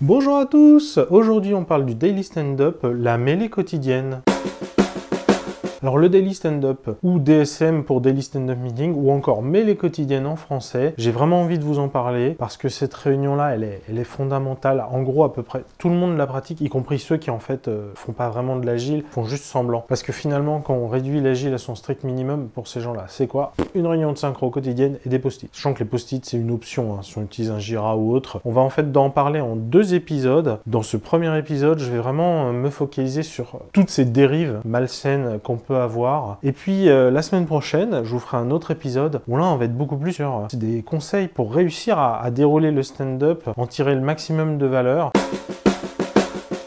Bonjour à tous, aujourd'hui on parle du Daily Stand-Up, la mêlée quotidienne. Alors le Daily Stand-Up, ou DSM pour Daily Stand-Up Meeting, ou encore mêlée quotidienne en français, j'ai vraiment envie de vous en parler, parce que cette réunion-là, elle est fondamentale. En gros, à peu près tout le monde la pratique, y compris ceux qui en fait font pas vraiment de l'agile, font juste semblant. Parce que finalement, quand on réduit l'agile à son strict minimum, pour ces gens-là, c'est quoi? Une réunion de synchro quotidienne et des post-it. Sachant que les post-it, c'est une option, hein, si on utilise un Jira ou autre. On va en fait en parler en 2 épisodes. Dans ce premier épisode, je vais vraiment me focaliser sur toutes ces dérives malsaines qu'on peut avoir. Et puis la semaine prochaine, je vous ferai un autre épisode où là on va être beaucoup plus sur des conseils pour réussir à dérouler le stand-up, en tirer le maximum de valeur.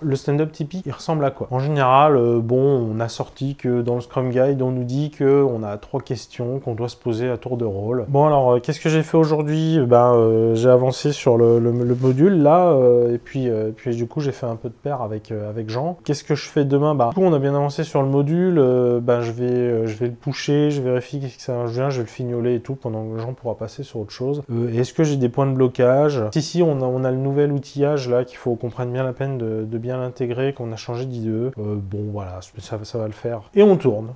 Le stand-up typique, il ressemble à quoi? En général, on a sorti que dans le Scrum Guide, on nous dit qu'on a 3 questions qu'on doit se poser à tour de rôle. Bon alors, qu'est-ce que j'ai fait aujourd'hui? J'ai avancé sur le module là, et puis du coup j'ai fait un peu de pair avec Jean. Qu'est-ce que je fais demain? Du coup on a bien avancé sur le module, je vais le pusher, je vérifie que ça vient, je vais le fignoler et tout pendant que Jean pourra passer sur autre chose. Est-ce que j'ai des points de blocage? Si, on a le nouvel outillage là qu'il faut qu'on prenne bien la peine de bien l'intégrer, qu'on a changé d'IDE. Voilà, ça va le faire. Et on tourne.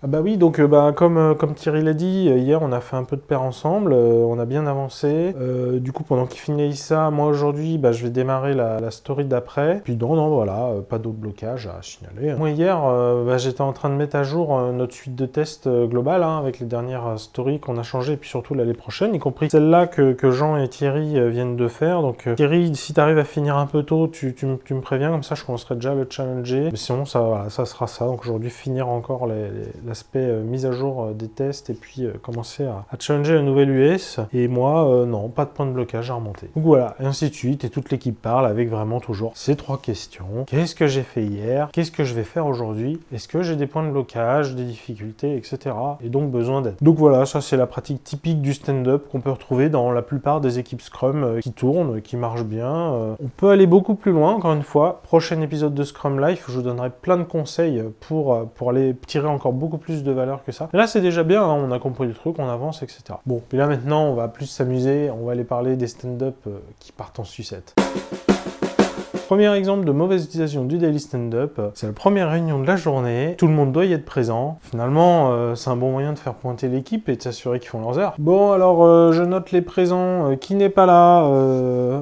Comme Thierry l'a dit, hier on a fait un peu de pair ensemble, on a bien avancé. Du coup, pendant qu'il finit ça, moi aujourd'hui, je vais démarrer la story d'après. Puis voilà, pas d'autres blocages à signaler. Moi hier, j'étais en train de mettre à jour notre suite de tests globale, avec les dernières stories qu'on a changées, et puis surtout l'année prochaine, y compris celle-là que Jean et Thierry viennent de faire. Donc Thierry, si tu arrives à finir un peu tôt, tu me préviens, comme ça je commencerai déjà le challenger. Mais sinon, ça sera ça. Donc aujourd'hui, finir encore l'aspect mise à jour des tests, et puis commencer à challenger la nouvelle US. Et moi, non, pas de point de blocage à remonter. Donc voilà, et ainsi de suite. Et toute l'équipe parle avec vraiment toujours ces 3 questions. Qu'est-ce que j'ai fait hier? Qu'est-ce que je vais faire aujourd'hui? Est-ce que j'ai des points de blocage, des difficultés, etc. Et donc besoin d'aide. Donc voilà, ça c'est la pratique typique du stand-up qu'on peut retrouver dans la plupart des équipes Scrum qui tournent, qui marchent bien. On peut aller beaucoup plus loin, encore une fois. Prochain épisode de Scrum Life, je vous donnerai plein de conseils pour aller tirer encore beaucoup plus de valeur que ça. Et là, c'est déjà bien, on a compris le truc, on avance, etc. Bon, puis là maintenant, on va plus s'amuser, on va aller parler des stand-up qui partent en sucette. Premier exemple de mauvaise utilisation du Daily Stand-Up, c'est la première réunion de la journée, tout le monde doit y être présent. Finalement, c'est un bon moyen de faire pointer l'équipe et de s'assurer qu'ils font leurs heures. Bon, alors, je note les présents. Qui n'est pas là?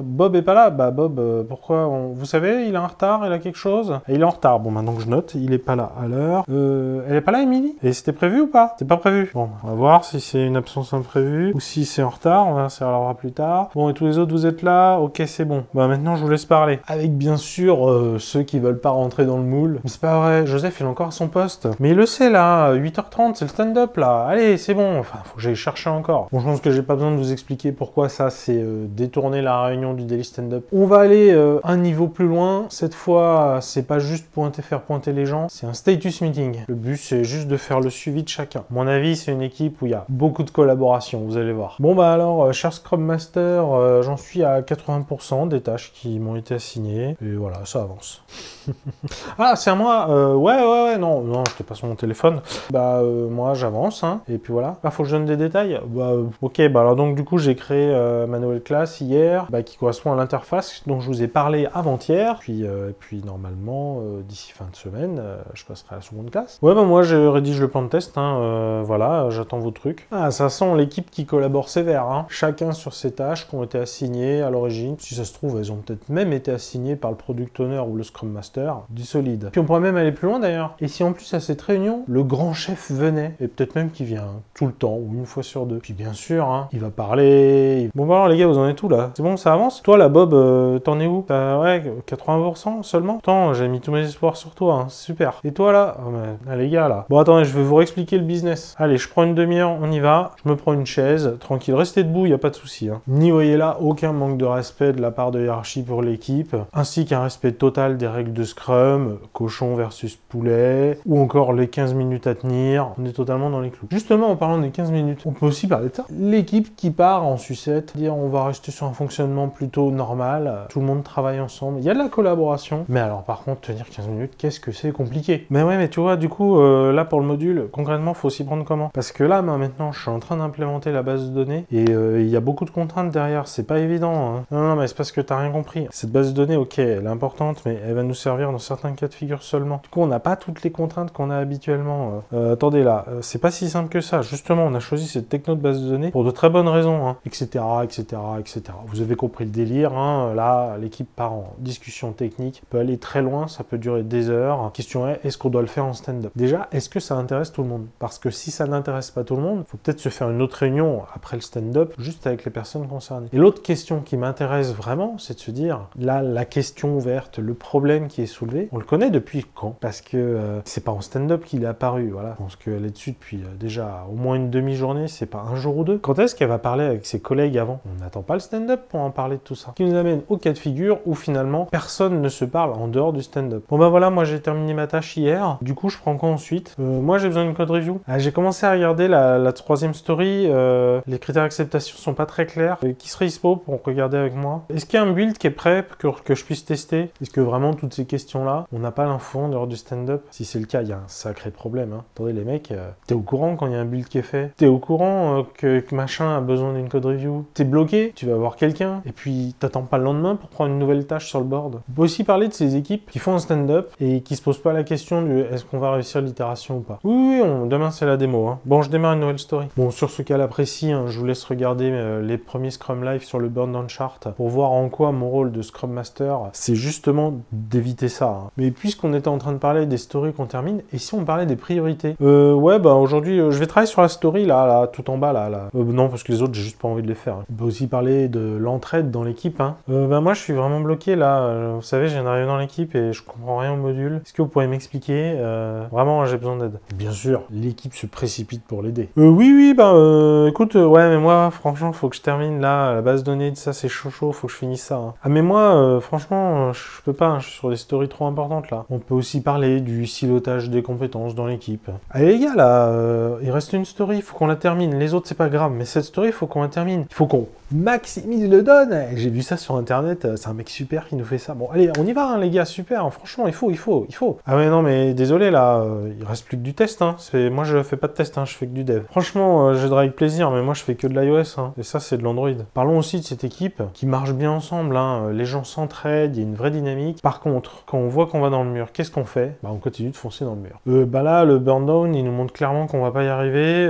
Bob est pas là? Bob, pourquoi? Vous savez, il est en retard, il a quelque chose? Il est en retard. Bon, maintenant que je note, il est pas là à l'heure. Elle est pas là, Émilie? Et c'était prévu ou pas? C'est pas prévu. Bon, on va voir si c'est une absence imprévue ou si c'est en retard. On va se revoir plus tard. Bon, et tous les autres, vous êtes là? Ok, c'est bon. Maintenant, je vous laisse parler. Avec bien sûr ceux qui veulent pas rentrer dans le moule. Mais c'est pas vrai, Joseph il est encore à son poste. Mais il le sait là, 8h30 c'est le stand-up là. Allez, c'est bon, enfin faut que j'aille chercher encore. Bon, je pense que j'ai pas besoin de vous expliquer pourquoi ça c'est détourner la réunion du Daily Stand-up. On va aller un niveau plus loin. Cette fois, c'est pas juste faire pointer les gens, c'est un status meeting. Le but c'est juste de faire le suivi de chacun. À mon avis, c'est une équipe où il y a beaucoup de collaboration, vous allez voir. Bon alors, cher Scrum Master, j'en suis à 80% des tâches qui m'ont été assignées. Et voilà, ça avance. Ah, c'est à moi. Non, je te passe mon téléphone. Moi, j'avance, Et puis voilà. Faut que je donne des détails. Ok, alors donc du coup, j'ai créé ma nouvelle classe hier, qui correspond à l'interface dont je vous ai parlé avant-hier. Puis normalement, d'ici fin de semaine, je passerai à la seconde classe. Moi, je rédige le plan de test. Voilà, j'attends vos trucs. Ah, ça sent l'équipe qui collabore sévère. Chacun sur ses tâches qui ont été assignées à l'origine. Si ça se trouve, elles ont peut-être même été assignées par le Product Owner ou le Scrum Master, du solide. Puis on pourrait même aller plus loin d'ailleurs. Et si en plus à cette réunion, le grand chef venait, et peut-être même qu'il vient tout le temps, ou une fois sur 2. Puis bien sûr, il va parler. Bon alors les gars, vous en êtes où là? C'est bon, ça avance? Toi là Bob, t'en es où? 80% seulement? Attends, j'ai mis tous mes espoirs sur toi, super. Et toi là? Les gars là. Bon attendez, je vais vous réexpliquer le business. Allez, je prends une demi-heure, on y va. Je me prends une chaise, tranquille, restez debout, y a pas de souci. N'y voyez là aucun manque de respect de la part de hiérarchie pour l'équipe, ainsi qu'un respect total des règles de Scrum, cochon versus poulet, ou encore les 15 minutes à tenir. On est totalement dans les clous. Justement, en parlant des 15 minutes, on peut aussi parler de ça. L'équipe qui part en sucette, dire on va rester sur un fonctionnement plutôt normal, tout le monde travaille ensemble, il y a de la collaboration. Mais alors par contre, tenir 15 minutes, qu'est-ce que c'est compliqué? Mais tu vois, du coup, là pour le module, concrètement, faut s'y prendre comment? Parce que là, maintenant, je suis en train d'implémenter la base de données, et il y a beaucoup de contraintes derrière, c'est pas évident. Non, mais c'est parce que t'as rien compris. Cette base de données, ok, ok, elle est importante, mais elle va nous servir dans certains cas de figure seulement. Du coup, on n'a pas toutes les contraintes qu'on a habituellement. Attendez là, c'est pas si simple que ça. Justement, on a choisi cette techno de base de données pour de très bonnes raisons, hein, etc., etc., etc. Vous avez compris le délire, hein. Là, l'équipe part en discussion technique, peut aller très loin, ça peut durer des heures. Question est, est-ce qu'on doit le faire en stand-up? Déjà, est-ce que ça intéresse tout le monde? Parce que si ça n'intéresse pas tout le monde, il faut peut-être se faire une autre réunion après le stand-up, juste avec les personnes concernées. Et l'autre question qui m'intéresse vraiment, c'est de se dire, là, la question ouverte, le problème qui est soulevé, on le connaît depuis quand? Parce que c'est pas en stand-up qu'il est apparu, voilà. Je pense qu'elle est dessus depuis déjà au moins une demi-journée, c'est pas un jour ou deux. Quand est-ce qu'elle va parler avec ses collègues avant? On n'attend pas le stand-up pour en parler de tout ça. Ce qui nous amène au cas de figure où finalement, personne ne se parle en dehors du stand-up. Bon ben voilà, moi j'ai terminé ma tâche hier, du coup je prends quoi ensuite? Moi j'ai besoin d'une code review. J'ai commencé à regarder la troisième story, les critères d'acceptation sont pas très clairs. Qui serait dispo pour regarder avec moi? Est-ce qu'il y a un build qui est prêt que je puisse tester? Est-ce que vraiment toutes ces questions-là, on n'a pas l'info en dehors du stand-up? Si c'est le cas, il y a un sacré problème. Hein. Attendez les mecs, t'es au courant quand il y a un build qui est fait? T'es au courant que machin a besoin d'une code review? T'es bloqué? Tu vas voir quelqu'un et puis t'attends pas le lendemain pour prendre une nouvelle tâche sur le board. On peut aussi parler de ces équipes qui font un stand-up et qui se posent pas la question du est-ce qu'on va réussir l'itération ou pas. Oui, demain c'est la démo. Hein. Bon, je démarre une nouvelle story. Bon, sur ce cas-là précis, hein, je vous laisse regarder les premiers Scrum Live sur le Burn Down Chart pour voir en quoi mon rôle de Scrum Master, c'est justement d'éviter ça. Hein. Mais puisqu'on était en train de parler des stories qu'on termine, et si on parlait des priorités? Ouais, bah aujourd'hui, je vais travailler sur la story, là, tout en bas, là. Non, parce que les autres, j'ai juste pas envie de les faire. Hein. On peut aussi parler de l'entraide dans l'équipe. Hein. Bah moi, je suis vraiment bloqué, là. Vous savez, je viens d'arriver dans l'équipe et je comprends rien au module. Est-ce que vous pourriez m'expliquer? Vraiment, j'ai besoin d'aide. Bien sûr, l'équipe se précipite pour l'aider. Oui, écoute, ouais, mais moi, franchement, faut que je termine, là, la base de données de ça, c'est chaud, faut que je finisse ça. Hein. Ah, mais moi, franchement, je peux pas, hein, je suis sur des stories trop importantes, là. On peut aussi parler du silotage des compétences dans l'équipe. Allez, les gars, là, il reste une story, il faut qu'on la termine. Les autres, c'est pas grave, mais cette story, il faut qu'on la termine. Il faut qu'on maximise le don. J'ai vu ça sur internet, c'est un mec super qui nous fait ça. Bon, allez, on y va, hein, les gars, super. Hein, franchement, il faut. Ah ouais, non, mais désolé, là, il reste plus que du test. Hein. Moi, je fais pas de test, hein, je fais que du dev. Franchement, j'aiderai avec plaisir, mais moi, je fais que de l'iOS. Hein, et ça, c'est de l'Android. Parlons aussi de cette équipe qui marche bien ensemble. Hein. Les gens s'entraident, il y a une vraie dynamique. Par contre, quand on voit qu'on va dans le mur, qu'est-ce qu'on fait? Bah, on continue de foncer dans le mur. Bah là, le burn down, il nous montre clairement qu'on va pas y arriver.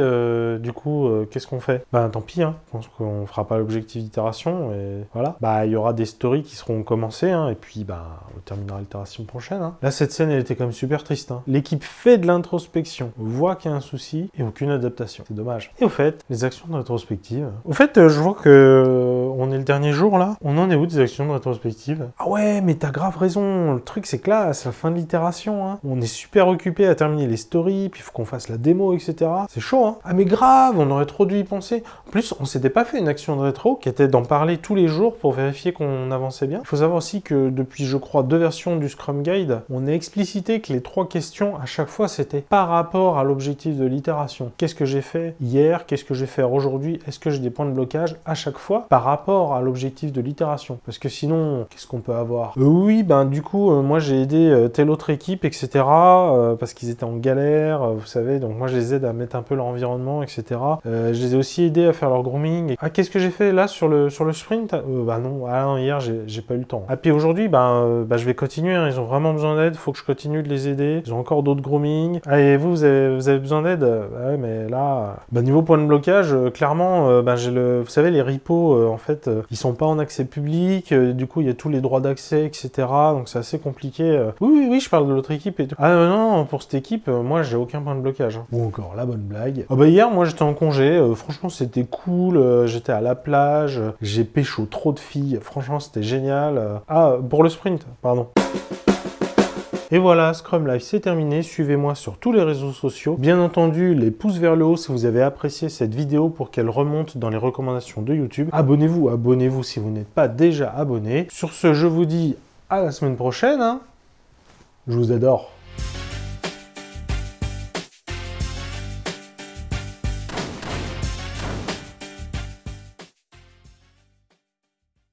Du coup, qu'est-ce qu'on fait? Bah, tant pis, hein. Je pense qu'on fera pas l'objectif d'itération. Et voilà. Bah, il y aura des stories qui seront commencées. Hein, et puis, bah, on terminera l'itération prochaine. Hein. Là, cette scène, elle était quand même super triste. Hein. L'équipe fait de l'introspection, voit qu'il y a un souci et aucune adaptation. C'est dommage. Et au fait, les actions de rétrospective. Au fait, je vois que on est le dernier jour là. On en est où des actions de rétrospective? Ah ouais, mais t'as grave raison. Le truc, c'est que là, c'est la fin de l'itération. Hein. On est super occupé à terminer les stories, puis il faut qu'on fasse la démo, etc. C'est chaud, hein. Ah mais grave, on aurait trop dû y penser. En plus, on s'était pas fait une action de rétro qui était d'en parler tous les jours pour vérifier qu'on avançait bien. Il faut savoir aussi que depuis, je crois, 2 versions du Scrum Guide, on a explicité que les 3 questions, à chaque fois, c'était par rapport à l'objectif de l'itération. Qu'est-ce que j'ai fait hier? Qu'est-ce que je vais faire aujourd'hui? Est-ce que j'ai des points de blocage? À chaque fois, par rapport à l'objectif de l'itération. Parce que sinon, qu'est-ce qu'on peut avoir? Oui, ben du coup, moi j'ai aidé telle autre équipe, etc. Parce qu'ils étaient en galère, vous savez, donc moi je les aide à mettre un peu leur environnement, etc. Je les ai aussi aidés à faire leur grooming. Ah, qu'est-ce que j'ai fait là sur le sprint? Bah non, hier j'ai pas eu le temps. Ah, puis aujourd'hui, je vais continuer, hein, ils ont vraiment besoin d'aide, faut que je continue de les aider. Ils ont encore d'autres grooming. Ah, et vous avez besoin d'aide? Bah ouais, mais là, niveau point de blocage, clairement, vous savez, les repos, en fait, ils sont pas en accès public, du coup, il y a tous les droits d'accès, etc. Donc c'est assez compliqué. Oui, je parle de l'autre équipe et tout. Ah non, pour cette équipe, moi, j'ai aucun point de blocage. Hein. Ou encore, la bonne blague. Ah bah hier, moi, j'étais en congé, franchement, c'était cool, j'étais à la plage, j'ai pécho trop de filles, franchement, c'était génial. Ah, pour le sprint, pardon. Et voilà, Scrum Live, c'est terminé. Suivez-moi sur tous les réseaux sociaux. Bien entendu, les pouces vers le haut si vous avez apprécié cette vidéo pour qu'elle remonte dans les recommandations de YouTube. Abonnez-vous si vous n'êtes pas déjà abonné. Sur ce, je vous dis à la semaine prochaine. Hein. Je vous adore.